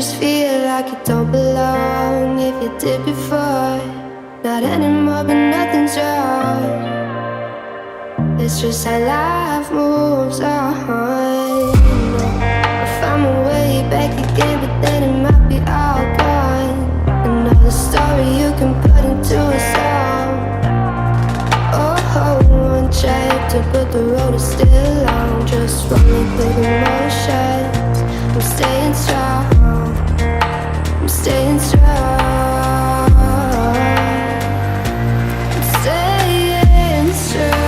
just feel like you don't belong. If you did before, not anymore, but nothing's wrong. It's just how life moves on. I found my way back again, but then it might be all gone. Another story you can put into a song. Oh, one chapter, but the road is still long. Just rolling through the motions. I'm staying strong. I'm staying strong. I'm staying strong.